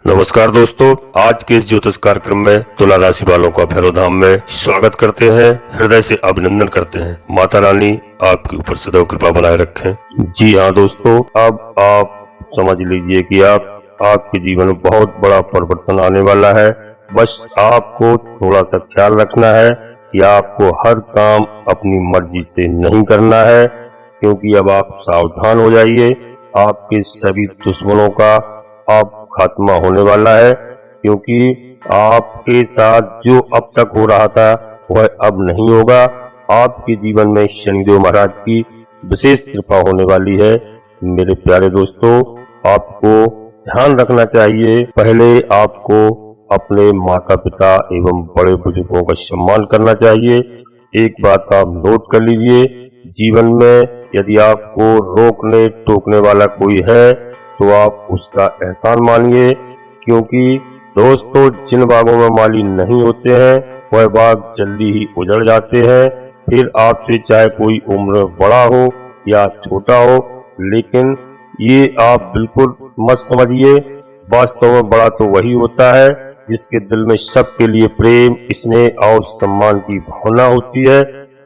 नमस्कार दोस्तों, आज के इस ज्योतिष कार्यक्रम में तुला राशि वालों का भैरव धाम में स्वागत करते हैं। हृदय से अभिनंदन करते हैं। माता रानी आपके ऊपर सदैव कृपा बनाए रखें। जी हाँ दोस्तों, अब आप समझ लीजिए कि आपके जीवन में बहुत बड़ा परिवर्तन आने वाला है। बस आपको थोड़ा सा ख्याल रखना है कि आपको हर काम अपनी मर्जी से नहीं करना है, क्योंकि अब आप सावधान हो जाइए। आपके सभी दुश्मनों का आप खात्मा होने वाला है, क्योंकि आपके साथ जो अब तक हो रहा था वह अब नहीं होगा। आपके जीवन में शनिदेव महाराज की विशेष कृपा होने वाली है। मेरे प्यारे दोस्तों, आपको ध्यान रखना चाहिए, पहले आपको अपने माता पिता एवं बड़े बुजुर्गों का सम्मान करना चाहिए। एक बात आप नोट कर लीजिए, जीवन में यदि आपको रोकने टोकने वाला कोई है तो आप उसका एहसान मानिए, क्योंकि दोस्तों जिन बागों में माली नहीं होते हैं वह बाग जल्दी ही उजड़ जाते हैं। फिर आपसे चाहे कोई उम्र बड़ा हो या छोटा हो, लेकिन ये आप बिल्कुल मत समझिए। वास्तव में बड़ा तो वही होता है जिसके दिल में सबके लिए प्रेम, स्नेह और सम्मान की भावना होती है।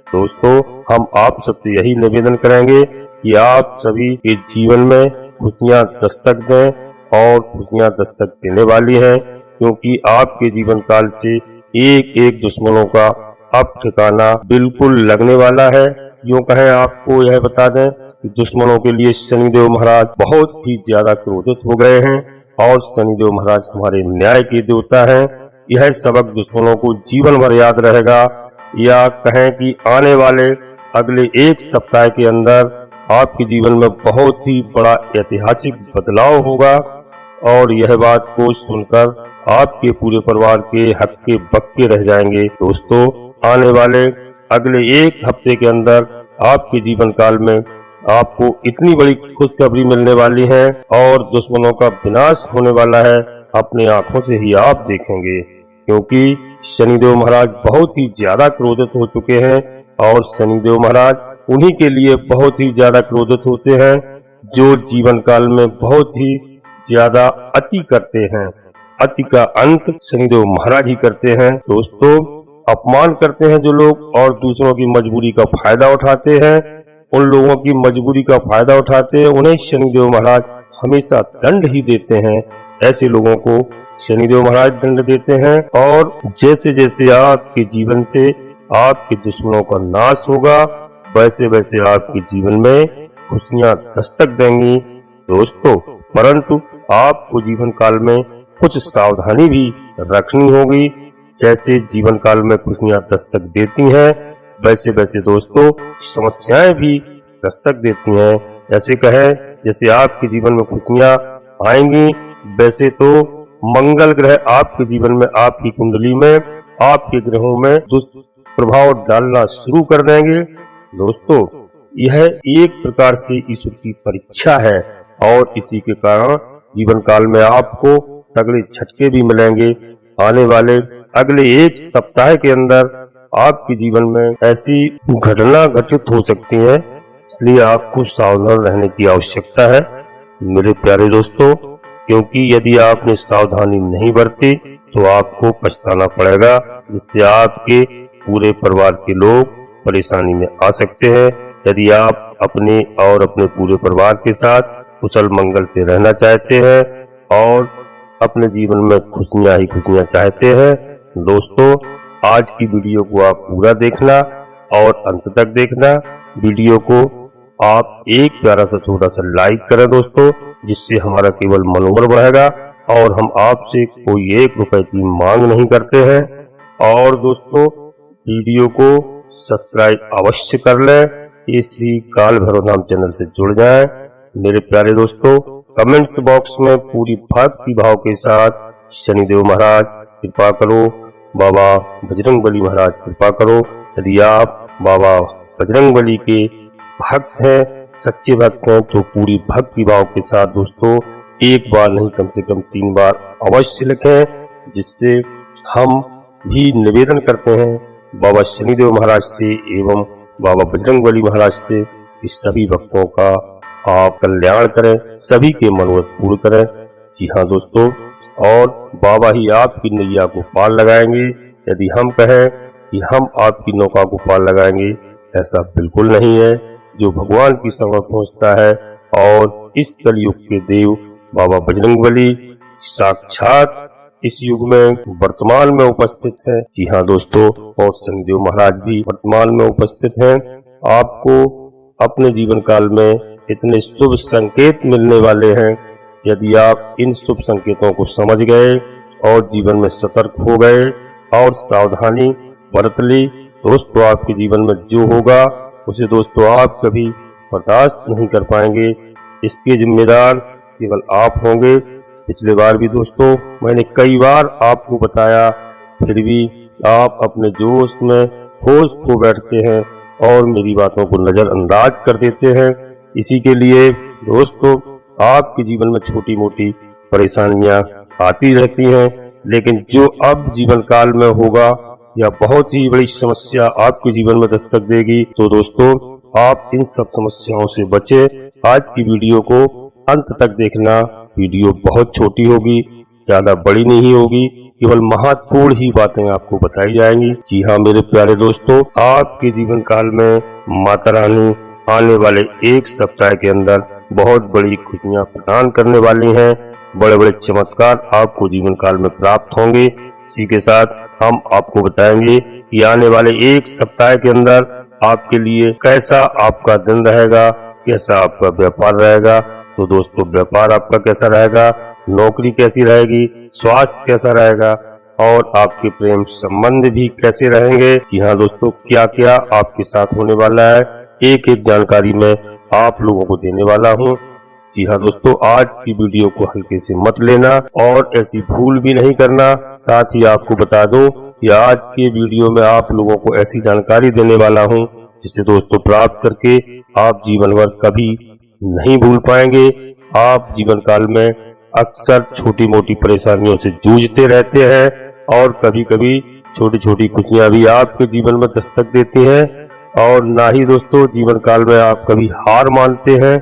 दोस्तों, हम आप सबसे यही निवेदन करेंगे कि आप सभी के जीवन में खुशियां दस्तक दें, और खुशियां दस्तक देने वाली हैं, क्योंकि आपके जीवन काल से एक एक दुश्मनों का अब ठिकाना बिल्कुल लगने वाला है। यूं कहें, आपको यह बता दें कि दुश्मनों के लिए शनिदेव महाराज बहुत ही ज्यादा क्रोधित हो गए हैं, और शनिदेव महाराज हमारे न्याय के देवता हैं। यह सबक दुश्मनों को जीवन भर याद रहेगा। या कहें कि आने वाले अगले एक सप्ताह के अंदर आपके जीवन में बहुत ही बड़ा ऐतिहासिक बदलाव होगा, और यह बात को सुनकर आपके पूरे परिवार के हक्के बक्के रह जाएंगे। दोस्तों, आने वाले अगले एक हफ्ते के अंदर आपके जीवन काल में आपको इतनी बड़ी खुशखबरी मिलने वाली है और दुश्मनों का विनाश होने वाला है, अपनी आंखों से ही आप देखेंगे, क्योंकि शनिदेव महाराज बहुत ही ज्यादा क्रोधित हो चुके हैं। और शनिदेव महाराज उन्हीं के लिए बहुत ही ज्यादा क्रोधित होते हैं जो जीवन काल में बहुत ही ज्यादा अति करते हैं। अति का अंत शनिदेव महाराज ही करते हैं। दोस्तों, अपमान करते हैं जो लोग और दूसरों की मजबूरी का फायदा उठाते हैं, उन लोगों की मजबूरी का फायदा उठाते हैं, उन्हें शनिदेव महाराज हमेशा दंड ही देते हैं। ऐसे लोगों को शनिदेव महाराज दंड देते हैं, और जैसे जैसे आपके जीवन से आपके दुश्मनों का नाश होगा, वैसे वैसे आपके जीवन में खुशियां दस्तक देंगी। दोस्तों, परंतु आपको जीवन काल में कुछ सावधानी भी रखनी होगी। जैसे जीवन काल में खुशियां दस्तक देती हैं, वैसे वैसे दोस्तों समस्याएं भी दस्तक देती हैं। ऐसे कहें, जैसे आपके जीवन में खुशियां आएंगी, वैसे तो मंगल ग्रह आपके जीवन में, आपकी कुंडली में, आपके ग्रहों में दुष्प्रभाव डालना शुरू कर देंगे। दोस्तों, यह एक प्रकार से ईश्वर की परीक्षा है, और इसी के कारण जीवन काल में आपको तगड़े झटके भी मिलेंगे। आने वाले अगले एक सप्ताह के अंदर आपके जीवन में ऐसी घटना घटित हो सकती है, इसलिए आपको सावधान रहने की आवश्यकता है मेरे प्यारे दोस्तों, क्योंकि यदि आपने सावधानी नहीं बरती तो आपको पछताना पड़ेगा, जिससे आपके पूरे परिवार के लोग परेशानी में आ सकते हैं। यदि आप अपने और अपने पूरे परिवार के साथ कुशल मंगल से रहना चाहते हैं और अपने जीवन में खुशियां ही खुशियां चाहते हैं, दोस्तों आज की वीडियो को आप पूरा देखना और अंत तक देखना। वीडियो को आप एक प्यारा सा छोटा सा लाइक करें दोस्तों, जिससे हमारा केवल मनोबल बढ़ेगा, और हम आपसे कोई 1 रुपए की मांग नहीं करते हैं। और दोस्तों, वीडियो को सब्सक्राइब अवश्य कर लें। ये श्री काल भैरव धाम चैनल से जुड़ जाएं। मेरे प्यारे दोस्तों, कमेंट्स बॉक्स में पूरी भक्ति भाव के साथ शनिदेव महाराज कृपा करो, बाबा बजरंगबली महाराज कृपा करो। यदि आप बाबा बजरंगबली के भक्त हैं, सच्चे भक्त हैं, तो पूरी भक्ति भाव के साथ दोस्तों एक बार नहीं कम से कम 3 बार अवश्य लिखें, जिससे हम भी निवेदन करते हैं बाबा शनिदेव महाराज से एवं बाबा बजरंगबली महाराज से इस सभी भक्तों का आप कल्याण करें, सभी के मनोरथ पूर्ण करें। जी हाँ दोस्तों, और बाबा ही आपकी नैया को पार लगाएंगे। यदि हम कहें कि हम आपकी नौका को पार लगाएंगे, ऐसा बिल्कुल नहीं है। जो भगवान की संगत पहुंचता है और इस कलयुग के देव बाबा बजरंगबली साक्षात इस युग में वर्तमान में उपस्थित है। जी हाँ दोस्तों, और शनिदेव महाराज भी वर्तमान में उपस्थित हैं। आपको अपने जीवन काल में इतने शुभ संकेत मिलने वाले हैं। यदि आप इन शुभ संकेतों को समझ गए और जीवन में सतर्क हो गए और सावधानी बरत ली, दोस्तों आपके जीवन में जो होगा उसे दोस्तों आप कभी बर्दाश्त नहीं कर पाएंगे। इसके जिम्मेदार केवल आप होंगे। पिछले बार भी दोस्तों मैंने कई बार आपको बताया, फिर भी आप अपने जोश में होश खो बैठते हैं और मेरी बातों को नजरअंदाज कर देते हैं। इसी के लिए दोस्तों आपके जीवन में छोटी मोटी परेशानियां आती रहती हैं, लेकिन जो अब जीवन काल में होगा या बहुत ही बड़ी समस्या आपके जीवन में दस्तक देगी, तो दोस्तों आप इन सब समस्याओं से बचे। आज की वीडियो को अंत तक देखना। वीडियो बहुत छोटी होगी, ज्यादा बड़ी नहीं होगी, केवल महत्वपूर्ण ही बातें आपको बताई जाएंगी। जी हाँ मेरे प्यारे दोस्तों, आपके जीवन काल में माता रानी आने वाले एक सप्ताह के अंदर बहुत बड़ी खुशियां प्रदान करने वाली हैं। बड़े बड़े चमत्कार आपको जीवन काल में प्राप्त होंगे। इसी के साथ हम आपको बताएंगे कि आने वाले एक सप्ताह के अंदर आपके लिए कैसा आपका दिन रहेगा, कैसा आपका व्यापार रहेगा। तो दोस्तों व्यापार आपका कैसा रहेगा, नौकरी कैसी रहेगी, स्वास्थ्य कैसा रहेगा और आपके प्रेम संबंध भी कैसे रहेंगे। जी हाँ दोस्तों, क्या क्या आपके साथ होने वाला है, एक एक जानकारी मैं आप लोगों को देने वाला हूँ। जी हाँ दोस्तों, आज की वीडियो को हल्के से मत लेना और ऐसी भूल भी नहीं करना। साथ ही आपको बता दूं कि आज के वीडियो में आप लोगों को ऐसी जानकारी देने वाला हूं जिसे दोस्तों प्राप्त करके आप जीवन भर कभी नहीं भूल पाएंगे। आप जीवन काल में अक्सर छोटी मोटी परेशानियों से जूझते रहते हैं और कभी कभी छोटी छोटी खुशियां भी आपके जीवन में दस्तक देती हैं, और ना ही दोस्तों जीवन काल में आप कभी हार मानते हैं।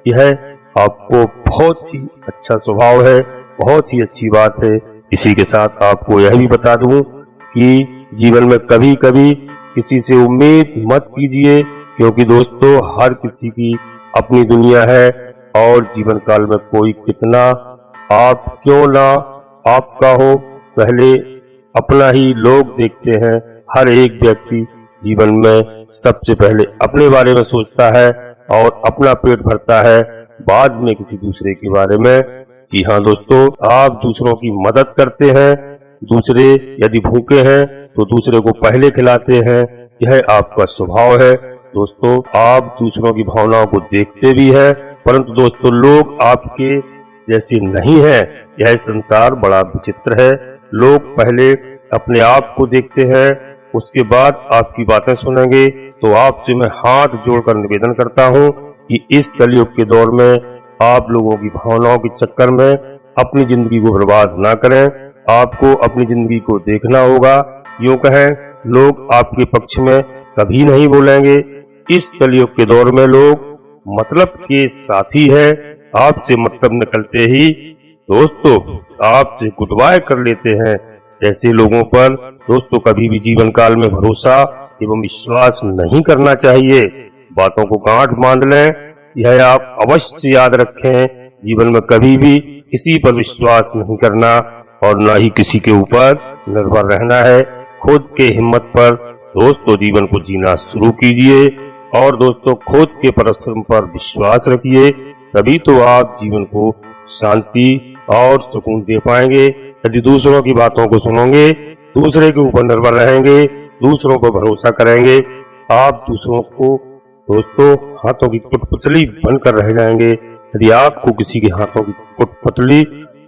यह आपको बहुत ही अच्छा स्वभाव है, बहुत ही अच्छी बात है। इसी के साथ आपको यह भी बता दूं कि जीवन में कभी कभी किसी से उम्मीद मत कीजिए, क्योंकि दोस्तों हर किसी की अपनी दुनिया है और जीवन काल में कोई कितना आप क्यों ना आपका हो, पहले अपना ही लोग देखते हैं। हर एक व्यक्ति जीवन में सबसे पहले अपने बारे में सोचता है और अपना पेट भरता है, बाद में किसी दूसरे के बारे में। जी हाँ दोस्तों, आप दूसरों की मदद करते हैं, दूसरे यदि भूखे हैं तो दूसरे को पहले खिलाते हैं। यह आपका स्वभाव है। दोस्तों आप दूसरों की भावनाओं को देखते भी हैं, परंतु दोस्तों लोग आपके जैसे नहीं है। यह संसार बड़ा विचित्र है। लोग पहले अपने आप को देखते हैं, उसके बाद आपकी बातें सुनेंगे। तो आपसे मैं हाथ जोड़कर निवेदन करता हूँ कि इस कलयुग के दौर में आप लोगों की भावनाओं के चक्कर में अपनी जिंदगी को बर्बाद ना करें। आपको अपनी जिंदगी को देखना होगा। यूं कहें, लोग आपके पक्ष में कभी नहीं बोलेंगे। इस कलयुग के दौर में लोग मतलब के साथी है। आपसे मतलब निकलते ही दोस्तों आपसे गुड बाय कर लेते हैं। ऐसे लोगों पर दोस्तों कभी भी जीवन काल में भरोसा एवं विश्वास नहीं करना चाहिए। बातों को गांठ बांध लें, यह आप अवश्य याद रखें। जीवन में कभी भी किसी पर विश्वास नहीं करना और न ही किसी के ऊपर निर्भर रहना है। खुद के हिम्मत पर दोस्तों जीवन को जीना शुरू कीजिए और दोस्तों खुद के परिश्रम पर विश्वास रखिए, तभी तो आप जीवन को शांति और सुकून दे पाएंगे। यदि दूसरों की बातों को सुनोगे, दूसरे के ऊपर निर्भर रहेंगे, दूसरों को भरोसा करेंगे, आप दूसरों को दोस्तों हाथों की कुटपुतली बनकर रह जाएंगे। यदि आपको किसी के हाथों की कुटपुतली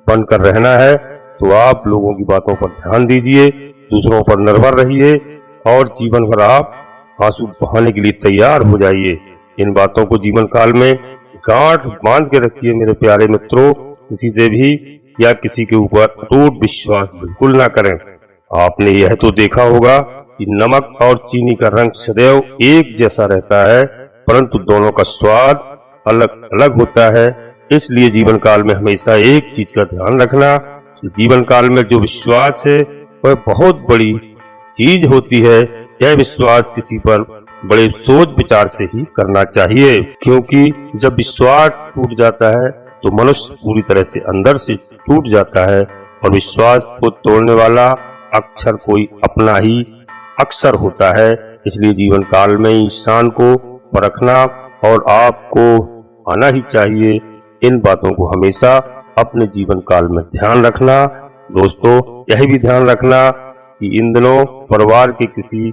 बनकर रहना है तो आप लोगों की बातों पर ध्यान दीजिए, दूसरों पर निर्भर रहिए और जीवन भर आप आंसू बहाने के लिए तैयार हो जाइए। इन बातों को जीवन काल में गांठ बांध के रखिए मेरे प्यारे मित्रों। किसी से भी या किसी के ऊपर अटूट विश्वास बिल्कुल ना करें। आपने यह तो देखा होगा कि नमक और चीनी का रंग सदैव एक जैसा रहता है, परंतु दोनों का स्वाद अलग अलग होता है। इसलिए जीवन काल में हमेशा एक चीज का ध्यान रखना जीवन काल में जो विश्वास है वह बहुत बड़ी चीज होती है। यह विश्वास किसी पर बड़े सोच विचार से ही करना चाहिए, क्योंकि जब विश्वास टूट जाता है तो मनुष्य पूरी तरह से अंदर से टूट जाता है और विश्वास को तोड़ने वाला अक्सर कोई अपना ही अक्सर होता है। इसलिए जीवन काल में इंसान को परखना और आपको आना ही चाहिए। इन बातों को हमेशा अपने जीवन काल में ध्यान रखना। दोस्तों, यह भी ध्यान रखना कि इन दिनों परिवार के किसी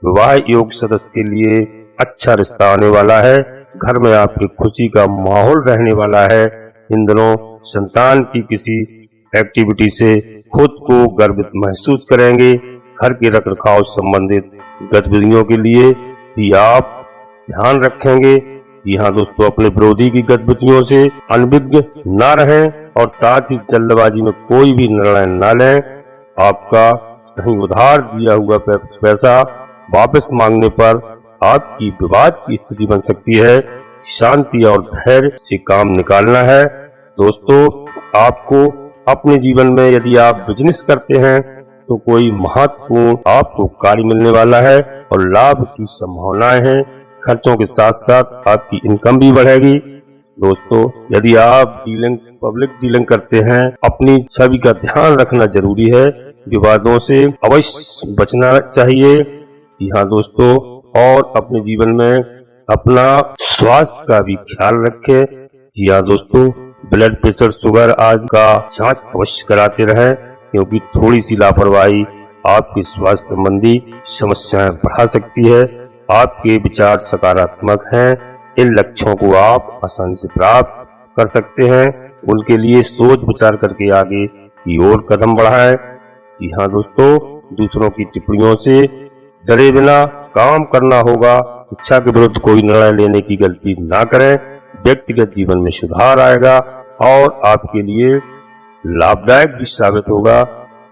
विवाह योग्य सदस्य के लिए अच्छा रिश्ता आने वाला है। घर में आपकी खुशी का माहौल रहने वाला है। इन दिनों संतान की किसी एक्टिविटी से खुद को गर्वित महसूस करेंगे। घर के रखरखाव संबंधित गतिविधियों के लिए भी आप ध्यान रखेंगे। जी हाँ दोस्तों, अपने विरोधी की गतिविधियों से अनभिज्ञ न रहें और साथ ही जल्दबाजी में कोई भी निर्णय न लें। आपका कहीं उधार दिया हुआ पैसा वापस मांगने पर आपकी विवाद की स्थिति बन सकती है। शांति और धैर्य से काम निकालना है। दोस्तों, आपको अपने जीवन में यदि आप बिजनेस करते हैं तो कोई महत्वपूर्ण आपको कार्य मिलने वाला है और लाभ की संभावनाएं हैं। खर्चों के साथ साथ आपकी इनकम भी बढ़ेगी। दोस्तों, यदि आप पब्लिक डीलिंग करते हैं, अपनी छवि का ध्यान रखना जरूरी है। विवादों से अवश्य बचना चाहिए। जी हाँ दोस्तों, और अपने जीवन में अपना स्वास्थ्य का भी ख्याल रखें। जी हाँ दोस्तों, ब्लड प्रेशर, शुगर आदि का जांच अवश्य कराते रहें, क्योंकि थोड़ी सी लापरवाही आपके स्वास्थ्य संबंधी समस्याएं बढ़ा सकती है। आपके विचार सकारात्मक हैं। इन लक्ष्यों को आप आसानी से प्राप्त कर सकते हैं। उनके लिए सोच विचार करके आगे की ओर कदम बढ़ाएं। जी हाँ दोस्तों, दूसरों की टिप्पणियों से डरे बिना काम करना होगा। इच्छा के विरुद्ध कोई निर्णय लेने की गलती ना करें। व्यक्तिगत जीवन में सुधार आएगा और आपके लिए लाभदायक भी साबित होगा।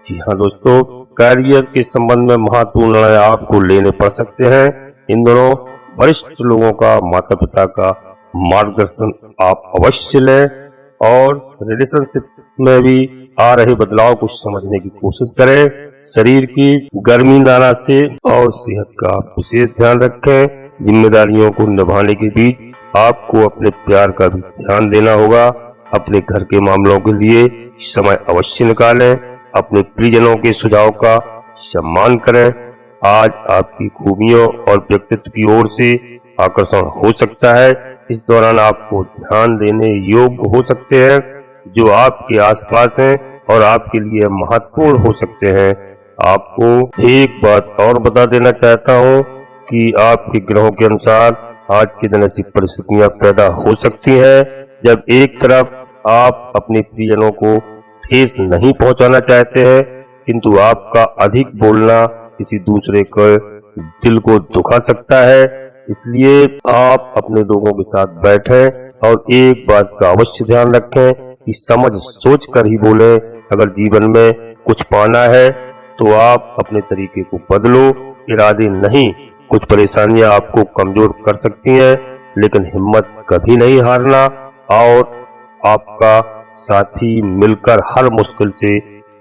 जी हाँ दोस्तों, करियर के संबंध में महत्वपूर्ण निर्णय आपको लेने पड़ सकते हैं। इन दोनों वरिष्ठ लोगों का, माता पिता का मार्गदर्शन आप अवश्य लें और रिलेशनशिप में भी आ रहे बदलाव को समझने की कोशिश करें। शरीर की गर्मी नाना से और सेहत का विशेष ध्यान रखें। जिम्मेदारियों को निभाने के बीच आपको अपने प्यार का भी ध्यान देना होगा। अपने घर के मामलों के लिए समय अवश्य निकालें। अपने प्रियजनों के सुझाव का सम्मान करें। आज आपकी खूबियों और व्यक्तित्व की ओर से आकर्षण हो सकता है। इस दौरान आपको ध्यान देने योग्य हो सकते हैं जो आपके आसपास हैं और आपके लिए महत्वपूर्ण हो सकते हैं। आपको एक बात और बता देना चाहता हूँ कि आपके ग्रहों के अनुसार आज के दिन ऐसी परिस्थितियां पैदा हो सकती हैं जब एक तरफ आप अपने प्रियजनों को ठेस नहीं पहुंचाना चाहते हैं, किंतु आपका अधिक बोलना किसी दूसरे के दिल को दुखा सकता है। इसलिए आप अपने लोगों के साथ बैठें और एक बात का अवश्य ध्यान रखें कि समझ सोच कर ही बोलें। अगर जीवन में कुछ पाना है तो आप अपने तरीके को बदलो, इरादे नहीं। कुछ परेशानियां आपको कमजोर कर सकती हैं, लेकिन हिम्मत कभी नहीं हारना और आपका साथी मिलकर हर मुश्किल से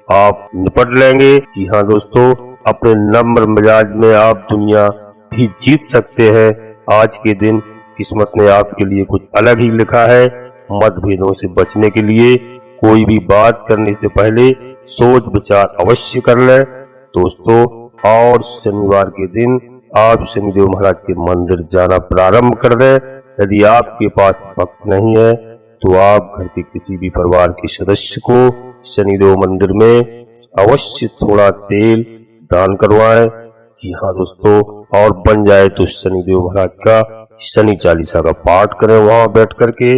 आप निपट लेंगे। जी हाँ दोस्तों, अपने नम्र मिजाज में आप दुनिया भी जीत सकते हैं। आज के दिन किस्मत ने आपके लिए कुछ अलग ही लिखा है। मतभेदों से बचने के लिए कोई भी बात करने से पहले सोच विचार अवश्य कर लें। दोस्तों, और शनिवार के दिन आप शनिदेव महाराज के मंदिर जाना प्रारंभ कर दें। यदि आपके पास वक्त नहीं है तो आप घर के किसी भी परिवार के सदस्य को शनिदेव मंदिर में अवश्य थोड़ा तेल दान करवाएं। जी हाँ दोस्तों, और बन जाए तो शनिदेव महाराज का शनि चालीसा का पाठ करें वहां बैठ करके।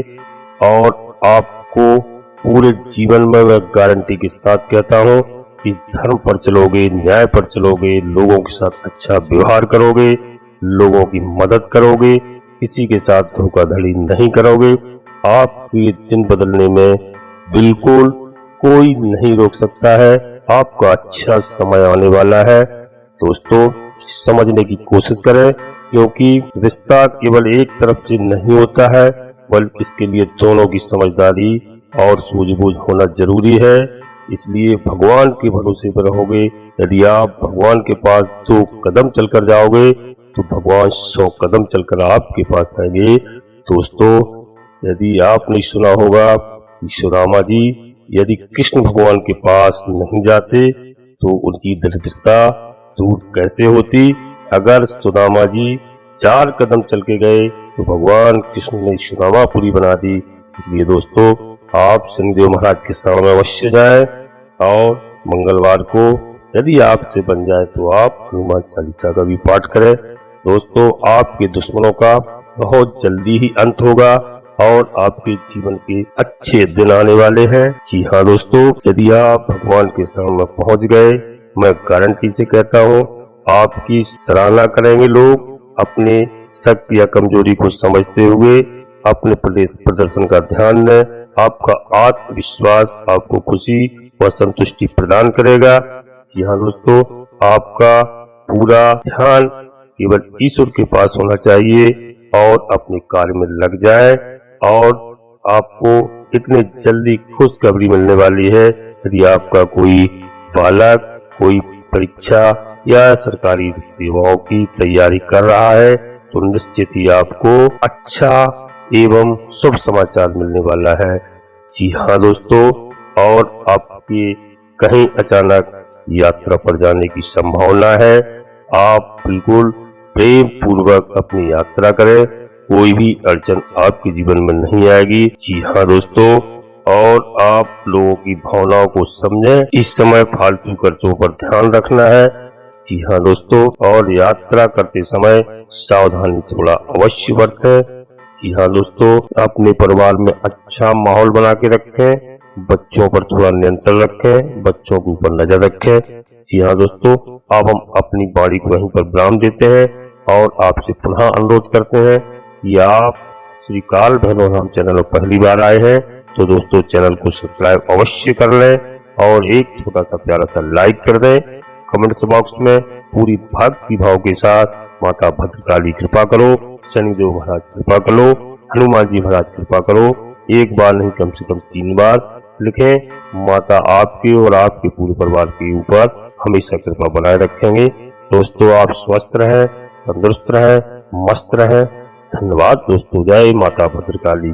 और आपको पूरे जीवन में मैं गारंटी के साथ कहता हूँ कि धर्म पर चलोगे, न्याय पर चलोगे, लोगों के साथ अच्छा व्यवहार करोगे, लोगों की मदद करोगे, किसी के साथ धोखाधड़ी नहीं करोगे, आपके दिन बदलने में बिल्कुल कोई नहीं रोक सकता है। आपका अच्छा समय आने वाला है। दोस्तों, समझने की कोशिश करें, क्योंकि रिश्ता केवल एक तरफ से नहीं होता है, बल्कि इसके लिए दोनों की समझदारी और सूझबूझ होना जरूरी है। इसलिए भगवान के भरोसे पर रहोगे। यदि आप भगवान के पास 2 कदम चलकर जाओगे तो भगवान 100 कदम चलकर आपके पास आएंगे। दोस्तों, यदि आपने सुना होगा कि सुदामा जी यदि कृष्ण भगवान के पास नहीं जाते तो उनकी दरिद्रता दूर कैसे होती। अगर सुदामा जी 4 कदम चल के गए तो भगवान कृष्ण ने सुदामापुरी बना दी। इसलिए दोस्तों, आप शनिदेव महाराज के शरण में अवश्य जाएं और मंगलवार को यदि आपसे बन जाए तो आप हनुमान चालीसा का भी पाठ करें। दोस्तों, आपके दुश्मनों का बहुत जल्दी ही अंत होगा और आपके जीवन के अच्छे दिन आने वाले हैं। जी हाँ दोस्तों, यदि आप भगवान के शरण में पहुंच गए, मैं गारंटी से कहता हूँ आपकी सराहना करेंगे लोग। अपने शक्ति या कमजोरी को समझते हुए अपने प्रदर्शन का ध्यान दें। आपका आत्मविश्वास आपको खुशी व संतुष्टि प्रदान करेगा। जी हाँ दोस्तों, आपका पूरा ध्यान केवल ईश्वर के पास होना चाहिए और अपने कार्य में लग जाए और आपको इतने जल्दी खुशखबरी मिलने वाली है। यदि आपका कोई बालक कोई परीक्षा या सरकारी सेवाओं की तैयारी कर रहा है तो निश्चित ही आपको अच्छा एवं शुभ समाचार मिलने वाला है। जी हाँ दोस्तों, और आपके कहीं अचानक यात्रा पर जाने की संभावना है। आप बिल्कुल प्रेम पूर्वक अपनी यात्रा करें, कोई भी अड़चन आपके जीवन में नहीं आएगी। जी हाँ दोस्तों, और आप लोगों की भावनाओं को समझें। इस समय फालतू खर्चों पर ध्यान रखना है। जी हाँ दोस्तों, और यात्रा करते समय सावधानी थोड़ा अवश्य बरतें। जी हाँ दोस्तों, अपने परिवार में अच्छा माहौल बना के रखें। बच्चों पर थोड़ा नियंत्रण रखें, बच्चों के ऊपर नजर रखें। जी हाँ दोस्तों, अब हम अपनी वाणी को वहीं पर विराम देते हैं और आपसे पुनः अनुरोध करते हैं कि आप श्री काल भैरव धाम चैनल पर पहली बार आए हैं तो दोस्तों चैनल को सब्सक्राइब अवश्य कर लें और एक छोटा सा प्यारा सा लाइक कर दें। कमेंट्स बॉक्स में पूरी भक्ति भाव के साथ माता भद्रकाली कृपा करो, शनिदेव महाराज कृपा करो, हनुमान जी महाराज कृपा करो, एक बार नहीं कम से कम 3 बार लिखें। माता आपके और आपके पूरे परिवार के ऊपर हमेशा कृपा बनाए रखेंगे। दोस्तों, आप स्वस्थ रहें, तंदुरुस्त रहें, मस्त रहें। धन्यवाद दोस्तों। जय माता भद्रकाली।